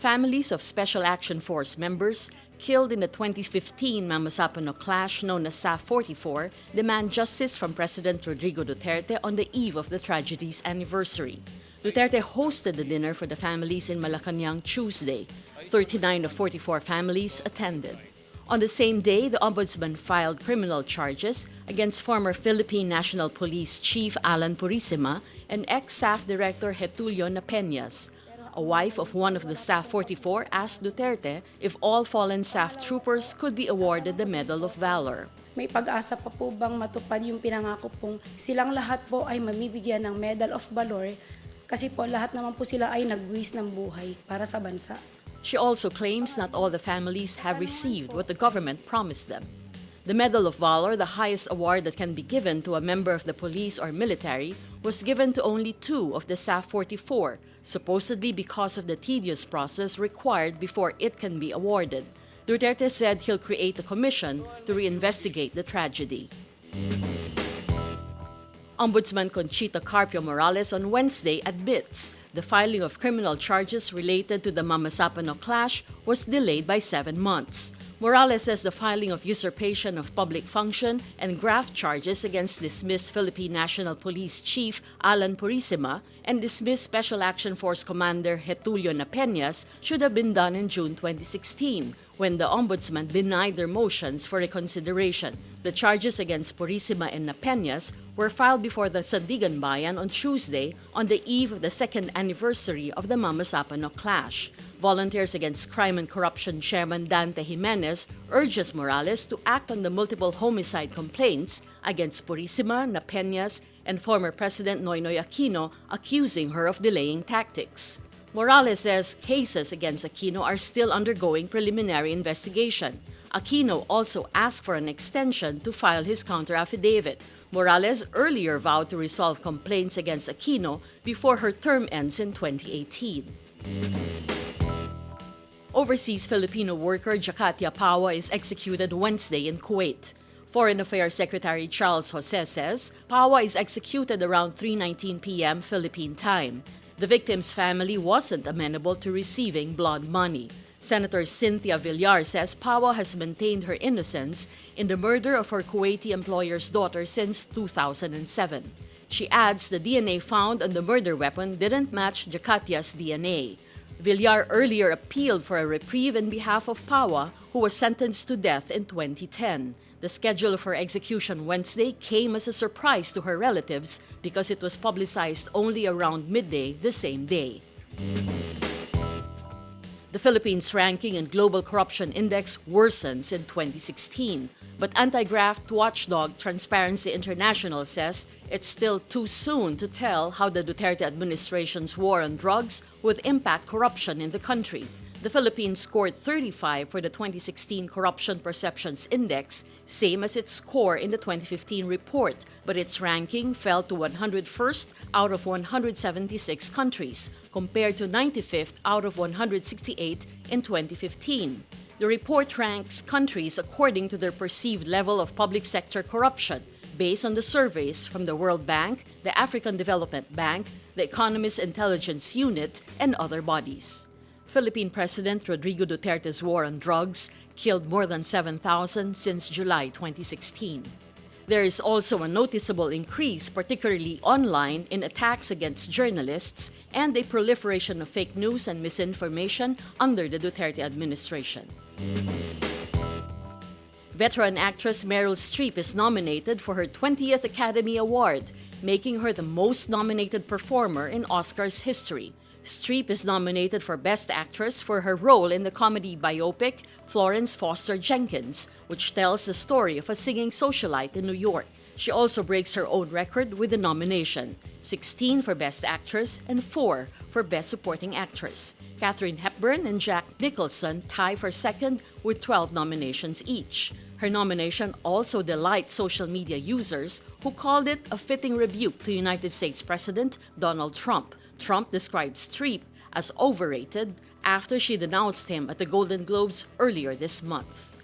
families of Special Action Force members killed in the 2015 Mamasapano clash known as SAF 44 demand justice from President Rodrigo Duterte on the eve of the tragedy's anniversary. Duterte hosted the dinner for the families in Malacanang Tuesday. 39 of 44 families attended. On the same day, the Ombudsman filed criminal charges against former Philippine National Police Chief Alan Purisima and ex-SAF Director Getulio Napeñas. A wife of one of the SAF 44 asked Duterte if all fallen SAF troopers could be awarded the Medal of Valor. May pag-asa pa po bang matupad yung pinangako pong silang lahat po ay mamibigyan ng Medal of Valor kasi po lahat naman po sila ay nagbuwis ng buhay para sa bansa. She also claims not all the families have received what the government promised them. The Medal of Valor, the highest award that can be given to a member of the police or military, was given to only 2 of the SAF 44, supposedly because of the tedious process required before it can be awarded. Duterte said he'll create a commission to reinvestigate the tragedy. Ombudsman Conchita Carpio Morales on Wednesday admits the filing of criminal charges related to the Mamasapano clash was delayed by 7 months. Morales says the filing of usurpation of public function and graft charges against dismissed Philippine National Police Chief Alan Purisima and dismissed Special Action Force Commander Getulio Napeñas should have been done in June 2016, when the Ombudsman denied their motions for reconsideration. The charges against Purisima and Napeñas were filed before the Sandigan Bayan on Tuesday on the eve of the 2nd anniversary of the Mamasapano clash. Volunteers Against Crime and Corruption Chairman Dante Jimenez urges Morales to act on the multiple homicide complaints against Purisima, Napeñas, and former President Noynoy Aquino, accusing her of delaying tactics. Morales says cases against Aquino are still undergoing preliminary investigation. Aquino also asked for an extension to file his counter-affidavit. Morales earlier vowed to resolve complaints against Aquino before her term ends in 2018. Overseas Filipino worker Jakatia Pawa is executed Wednesday in Kuwait. Foreign Affairs Secretary Charles Jose says Pawa is executed around 3:19 p.m. Philippine time. The victim's family wasn't amenable to receiving blood money. Senator Cynthia Villar says Pawa has maintained her innocence in the murder of her Kuwaiti employer's daughter since 2007. She adds the DNA found on the murder weapon didn't match Jakatia's DNA. Villar earlier appealed for a reprieve in behalf of Pawa, who was sentenced to death in 2010. The schedule of her execution Wednesday came as a surprise to her relatives because it was publicized only around midday the same day. The Philippines' ranking in Global Corruption Index worsens in 2016, but anti-graft watchdog Transparency International says it's still too soon to tell how the Duterte administration's war on drugs would impact corruption in the country. The Philippines scored 35 for the 2016 Corruption Perceptions Index, same as its score in the 2015 report, but its ranking fell to 101st out of 176 countries, compared to 95th out of 168 in 2015. The report ranks countries according to their perceived level of public sector corruption, based on the surveys from the World Bank, the African Development Bank, the Economist Intelligence Unit, and other bodies. Philippine President Rodrigo Duterte's war on drugs killed more than 7,000 since July 2016. There is also a noticeable increase, particularly online, in attacks against journalists and a proliferation of fake news and misinformation under the Duterte administration. Veteran actress Meryl Streep is nominated for her 20th Academy Award, making her the most nominated performer in Oscars history. Streep is nominated for Best Actress for her role in the comedy biopic Florence Foster Jenkins, which tells the story of a singing socialite in New York. She also breaks her own record with the nomination: 16 for Best Actress and 4 for Best Supporting Actress. Katharine Hepburn and Jack Nicholson tie for second with 12 nominations each. Her nomination also delights social media users who called it a fitting rebuke to United States President Donald Trump. Trump described Streep as overrated after she denounced him at the Golden Globes earlier this month.